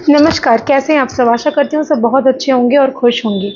नमस्कार, कैसे हैं आप सब? आशा करती हूँ सब बहुत अच्छे होंगे और खुश होंगे।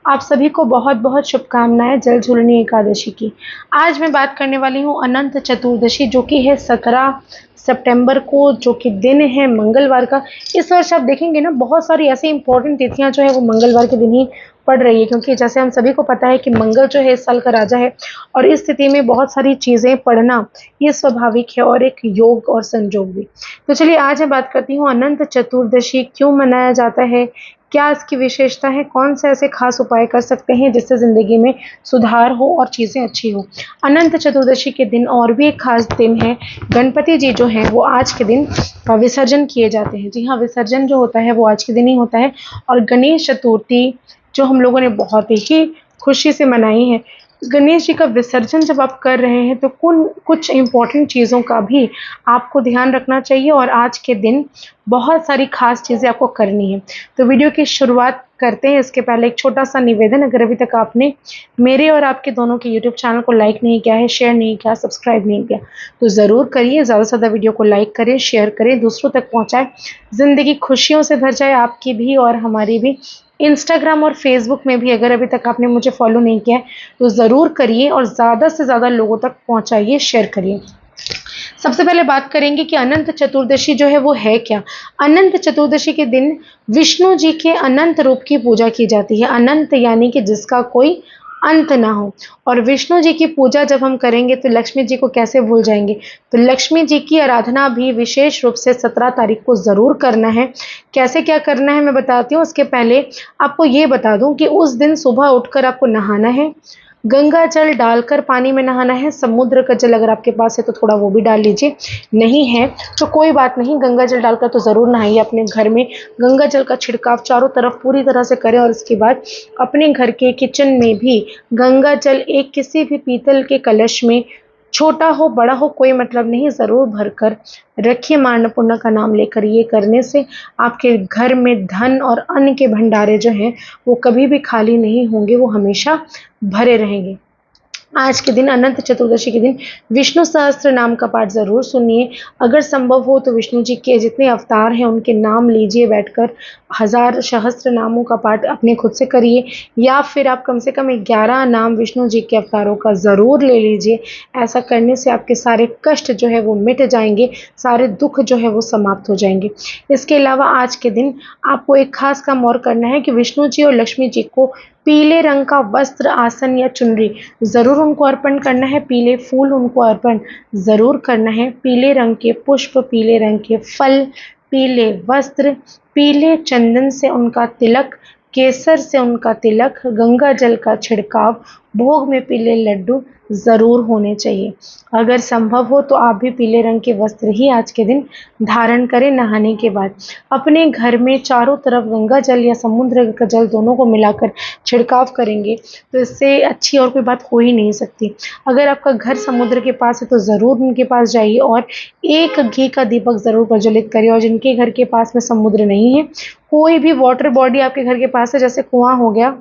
आप सभी को बहुत-बहुत शुभकामनाएँ जल झूलनी एकादशी की। आज मैं बात करने वाली हूँ अनंत चतुर्दशी जो कि है 17 सितंबर को, जो कि दिन है मंगलवार का। इस वर्ष आप देखेंगे ना, बहुत सारी ऐसी इम्पोर्टेंट तिथियाँ जो है वो मंगलवार के दिन ही पड़ रही है, क्योंकि जैसे हम सभी को पता है कि मंगल जो है इस साल का राजा है और इस स्थिति में बहुत सारी चीज़ें पढ़ना ये स्वाभाविक है और एक योग और संजोग भी। तो चलिए आज मैं बात करती हूँ अनंत चतुर्दशी क्यों मनाया जाता है, क्या इसकी विशेषता है, कौन से ऐसे खास उपाय कर सकते हैं जिससे ज़िंदगी में सुधार हो और चीज़ें अच्छी हो। अनंत चतुर्दशी के दिन और भी एक खास दिन है, गणपति जी जो हैं वो आज के दिन विसर्जन किए जाते हैं। जी हाँ, विसर्जन जो होता है वो आज के दिन ही होता है। और गणेश चतुर्थी जो हम लोगों ने बहुत ही खुशी से मनाई है, गणेश जी का विसर्जन जब आप कर रहे हैं तो कुछ इम्पोर्टेंट चीज़ों का भी आपको ध्यान रखना चाहिए और आज के दिन बहुत सारी खास चीज़ें आपको करनी है। तो वीडियो की शुरुआत करते हैं। इसके पहले एक छोटा-सा निवेदन, अगर अभी तक आपने मेरे और आपके दोनों के यूट्यूब चैनल को लाइक नहीं किया है, शेयर नहीं किया, सब्सक्राइब नहीं किया, तो ज़रूर करिए। ज़्यादा से ज़्यादा वीडियो को लाइक करें, शेयर करें, दूसरों तक पहुँचाएँ। ज़िंदगी खुशियों से भर जाए, आपकी भी और हमारी भी। इंस्टाग्राम और फेसबुक में भी अगर अभी तक आपने मुझे फॉलो नहीं किया है तो ज़रूर करिए और ज़्यादा से ज़्यादा लोगों तक पहुँचाइए, शेयर करिए। सबसे पहले बात करेंगे कि अनंत चतुर्दशी जो है वो है क्या? अनंत चतुर्दशी के दिन विष्णु जी के अनंत रूप की पूजा की जाती है। अनंत यानी कि जिसका कोई अंत ना हो। और विष्णु जी की पूजा जब हम करेंगे तो लक्ष्मी जी को कैसे भूल जाएंगे? तो लक्ष्मी जी की आराधना भी विशेष रूप से 17 तारीख को ज़रूर करना है। कैसे क्या करना है मैं बताती हूँ। उसके पहले आपको ये बता दूँ कि उस दिन सुबह उठकर आपको नहाना है, गंगा जल डालकर पानी में नहाना है। समुद्र का जल अगर आपके पास है तो थोड़ा वो भी डाल लीजिए, नहीं है तो कोई बात नहीं, गंगा जल डालकर तो ज़रूर नहाइए। अपने घर में गंगा जल का छिड़काव चारों तरफ पूरी तरह से करें और उसके बाद अपने घर के किचन में भी गंगा जल एक किसी भी पीतल के कलश में, छोटा हो बड़ा हो कोई मतलब नहीं, ज़रूर भरकर रखिए। मां अन्नपूर्णा का नाम लेकर। ये करने से आपके घर में धन और अन्न के भंडारे जो हैं वो कभी भी खाली नहीं होंगे, वो हमेशा भरे रहेंगे। आज के दिन अनंत चतुर्दशी के दिन विष्णु सहस्त्र नाम का पाठ ज़रूर सुनिए। अगर संभव हो तो विष्णु जी के जितने अवतार हैं उनके नाम लीजिए बैठकर। 1000 सहस्त्र नामों का पाठ अपने खुद से करिए, या फिर आप कम से कम 11 नाम विष्णु जी के अवतारों का ज़रूर ले लीजिए। ऐसा करने से आपके सारे कष्ट जो है वो मिट जाएंगे, सारे दुख जो है वो समाप्त हो जाएंगे। इसके अलावा आज के दिन आपको एक खास काम और करना है कि विष्णु जी और लक्ष्मी जी को पीले रंग का वस्त्र, आसन या चुनरी ज़रूर उनको अर्पण करना है। पीले फूल उनको अर्पण ज़रूर करना है। पीले रंग के पुष्प, पीले रंग के फल, पीले वस्त्र, पीले चंदन से उनका तिलक, केसर से उनका तिलक, गंगा जल का छिड़काव, भोग में पीले लड्डू ज़रूर होने चाहिए। अगर संभव हो तो आप भी पीले रंग के वस्त्र ही आज के दिन धारण करें नहाने के बाद। अपने घर में चारों तरफ गंगा जल या समुद्र का जल दोनों को मिलाकर छिड़काव करेंगे तो इससे अच्छी और कोई बात हो ही नहीं सकती। अगर आपका घर समुद्र के पास है तो ज़रूर उनके पास जाइए और एक घी का दीपक ज़रूर प्रज्वलित करिए। और जिनके घर के पास में समुद्र नहीं है, कोई भी वाटर बॉडी आपके घर के पास है, जैसे कुआँ हो गया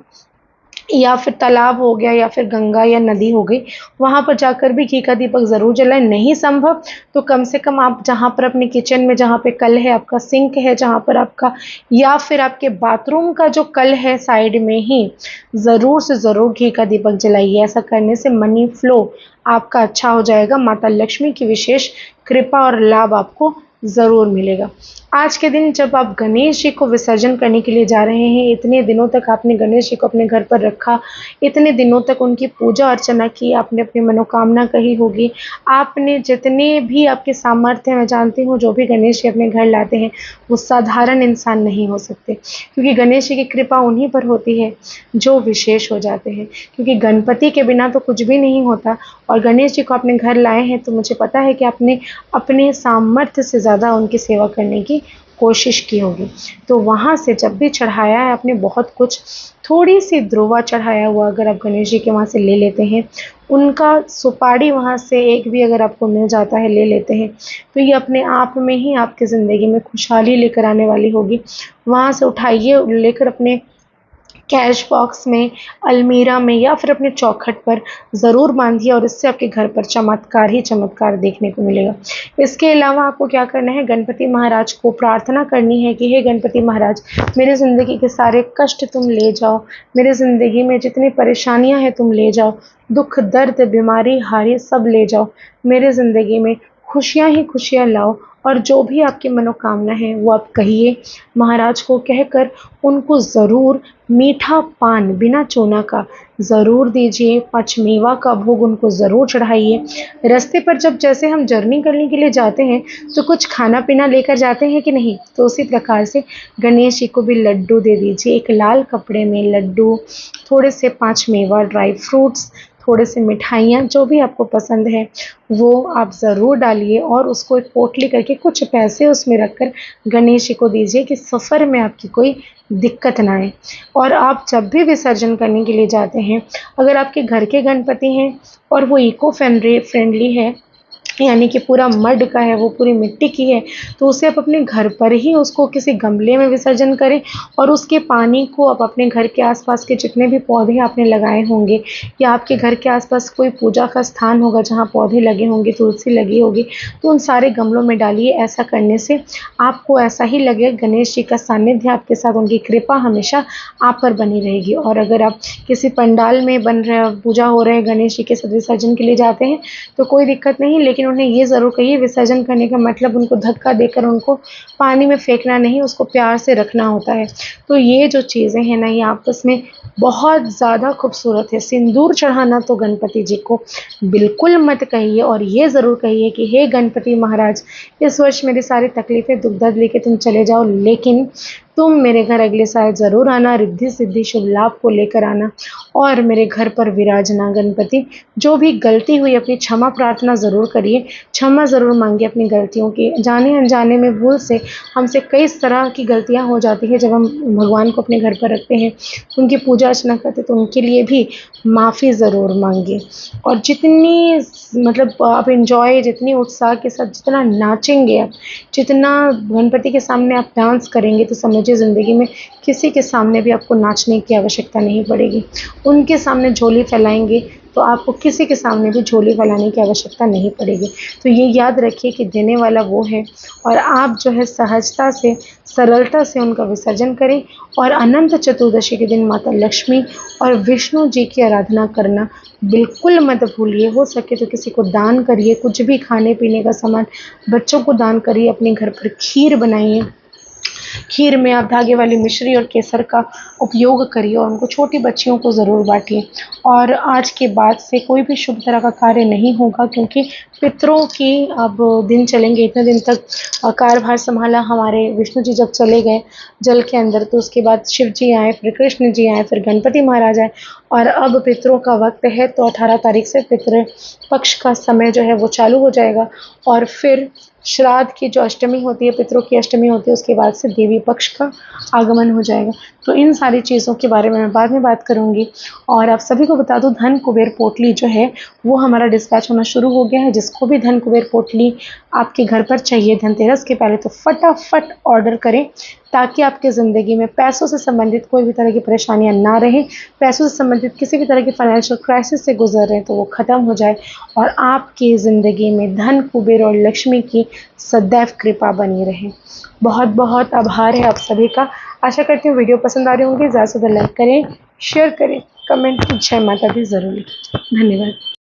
या फिर तालाब हो गया या फिर गंगा या नदी हो गई, वहाँ पर जाकर भी घी का दीपक ज़रूर जलाएं। नहीं संभव तो कम से कम आप जहाँ पर अपने किचन में जहाँ पे कल है, आपका सिंक है जहाँ पर आपका, या फिर आपके बाथरूम का जो कल है साइड में ही ज़रूर से ज़रूर घी का दीपक जलाइए। ऐसा करने से मनी फ्लो आपका अच्छा हो जाएगा। माता लक्ष्मी की विशेष कृपा और लाभ आपको ज़रूर मिलेगा। आज के दिन जब आप गणेश जी को विसर्जन करने के लिए जा रहे हैं, इतने दिनों तक आपने गणेश जी को अपने घर पर रखा, इतने दिनों तक उनकी पूजा अर्चना की, आपने अपनी मनोकामना कही होगी, आपने जितने भी आपके सामर्थ्य हैं, मैं जानती हूँ जो भी गणेश जी अपने घर लाते हैं वो साधारण इंसान नहीं हो सकते, क्योंकि गणेश जी की कृपा उन्हीं पर होती है जो विशेष हो जाते हैं। क्योंकि गणपति के बिना तो कुछ भी नहीं होता, और गणेश जी को अपने घर लाए हैं तो मुझे पता है कि आपने अपने सामर्थ्य से ज़्यादा उनकी सेवा करने की कोशिश की होगी। तो वहाँ से जब भी चढ़ाया है आपने बहुत कुछ, थोड़ी सी ध्रुवा चढ़ाया हुआ अगर आप गणेश जी के वहाँ से ले लेते हैं, उनका सुपारी वहाँ से एक भी अगर आपको मिल जाता है, ले लेते हैं, तो ये अपने आप में ही आपकी ज़िंदगी में खुशहाली लेकर आने वाली होगी। वहाँ से उठाइए, लेकर अपने कैश बॉक्स में, अलमीरा में या फिर अपने चौखट पर ज़रूर बांधिए और इससे आपके घर पर चमत्कार ही चमत्कार देखने को मिलेगा। इसके अलावा आपको क्या करना है, गणपति महाराज को प्रार्थना करनी है कि हे गणपति महाराज, मेरी ज़िंदगी के सारे कष्ट तुम ले जाओ, मेरी ज़िंदगी में जितनी परेशानियां हैं तुम ले जाओ, दुख दर्द बीमारी हारी सब ले जाओ, मेरे ज़िंदगी में खुशियाँ ही खुशियाँ लाओ और जो भी आपकी मनोकामना है वो आप कहिए। महाराज को कहकर उनको ज़रूर मीठा पान बिना चूना का ज़रूर दीजिए, पंचमेवा का भोग उनको ज़रूर चढ़ाइए। रास्ते पर जब जैसे हम जर्नी करने के लिए जाते हैं तो कुछ खाना पीना लेकर जाते हैं कि नहीं, तो उसी प्रकार से गणेश जी को भी लड्डू दे दीजिए। एक लाल कपड़े में लड्डू, थोड़े से पंचमेवा, ड्राई फ्रूट्स, थोड़े से मिठाइयाँ जो भी आपको पसंद है वो आप ज़रूर डालिए और उसको एक पोटली करके कुछ पैसे उसमें रखकर गणेश जी को दीजिए कि सफ़र में आपकी कोई दिक्कत ना आए। और आप जब भी विसर्जन करने के लिए जाते हैं, अगर आपके घर के गणपति हैं और वो इको फ्रेंडली है, यानी कि पूरा मड का है, वो पूरी मिट्टी की है, तो उसे आप अपने घर पर ही उसको किसी गमले में विसर्जन करें और उसके पानी को आप अपने घर के आसपास के जितने भी पौधे आपने लगाए होंगे या आपके घर के आसपास कोई पूजा का स्थान होगा जहाँ पौधे लगे होंगे, तुलसी लगी होगी, तो उन सारे गमलों में डालिए। ऐसा करने से आपको ऐसा ही लगे गणेश जी का सानिध्य आपके साथ, उनकी कृपा हमेशा आप पर बनी रहेगी। और अगर आप किसी पंडाल में बन रहे पूजा हो रहे गणेश जी के साथ विसर्जन के लिए जाते हैं तो कोई दिक्कत नहीं, लेकिन उन्हें ये ज़रूर कहिए विसर्जन करने का मतलब उनको धक्का देकर उनको पानी में फेंकना नहीं, उसको प्यार से रखना होता है। तो ये जो चीज़ें हैं ना, ये आपस में बहुत ज़्यादा खूबसूरत है। सिंदूर चढ़ाना तो गणपति जी को बिल्कुल मत कहिए और ये ज़रूर कहिए कि हे गणपति महाराज, इस वर्ष मेरी सारी तकलीफ़ें दुख दर्द लेके तुम चले जाओ, लेकिन तुम मेरे घर अगले साल ज़रूर आना, रिद्धि सिद्धि शुभ लाभ को लेकर आना और मेरे घर पर विराजना गणपति। जो भी गलती हुई अपनी क्षमा प्रार्थना ज़रूर करिए, क्षमा ज़रूर मांगिए अपनी गलतियों की। जाने अनजाने में भूल से हमसे कई तरह की गलतियां हो जाती हैं जब हम भगवान को अपने घर पर रखते हैं, उनकी पूजा अर्चना करते हैं, तो उनके लिए भी माफ़ी ज़रूर मांगिए। और जितनी मतलब आप एंजॉय, जितनी उत्साह के साथ जितना नाचेंगे आप, जितना गणपति के सामने आप डांस करेंगे, तो समझिए ज़िंदगी में किसी के सामने भी आपको नाचने की आवश्यकता नहीं पड़ेगी। उनके सामने झोली फैलाएंगे तो आपको किसी के सामने भी झोली फैलाने की आवश्यकता नहीं पड़ेगी। तो ये याद रखिए कि देने वाला वो है और आप जो है सहजता से, सरलता से उनका विसर्जन करें। और अनंत चतुर्दशी के दिन माता लक्ष्मी और विष्णु जी की आराधना करना बिल्कुल मत भूलिए। हो सके तो किसी को दान करिए, कुछ भी खाने पीने का सामान बच्चों को दान करिए, अपने घर पर खीर बनाइए, खीर में आप धागे वाली मिश्री और केसर का उपयोग करिए और उनको छोटी बच्चियों को ज़रूर बांटिए। और आज के बाद से कोई भी शुभ तरह का कार्य नहीं होगा, क्योंकि पितरों की अब दिन चलेंगे। इतने दिन तक कार्यभार संभाला हमारे विष्णु जी जब चले गए जल के अंदर, तो उसके बाद शिव जी आए, फिर कृष्ण जी आए, फिर गणपति महाराज आए और अब पितरों का वक्त है। तो 18 तारीख से पितृ पक्ष का समय जो है वो चालू हो जाएगा और फिर श्राद्ध की जो अष्टमी होती है, पितरों की अष्टमी होती है, उसके बाद से देवी पक्ष का आगमन हो जाएगा। तो इन सारी चीज़ों के बारे में मैं बाद में बात करूंगी। और आप सभी को बता दूं, धन कुबेर पोटली जो है वो हमारा डिस्पैच होना शुरू हो गया है। जिसको भी धन कुबेर पोटली आपके घर पर चाहिए धनतेरस के पहले, तो फटाफट ऑर्डर करें ताकि आपकी ज़िंदगी में पैसों से संबंधित कोई भी तरह की परेशानियां ना रहें। पैसों से संबंधित किसी भी तरह की फाइनेंशियल क्राइसिस से गुजर रहे हैं तो वो ख़त्म हो जाए और आपकी ज़िंदगी में धन कुबेर और लक्ष्मी की सदैव कृपा बनी रहे। बहुत बहुत आभार है आप सभी का। आशा करती हूँ वीडियो पसंद आ रही होंगी। ज़्यादा से ज़्यादा लाइक करें, शेयर करें, कमेंट जय माता दी ज़रूर लिखें। धन्यवाद।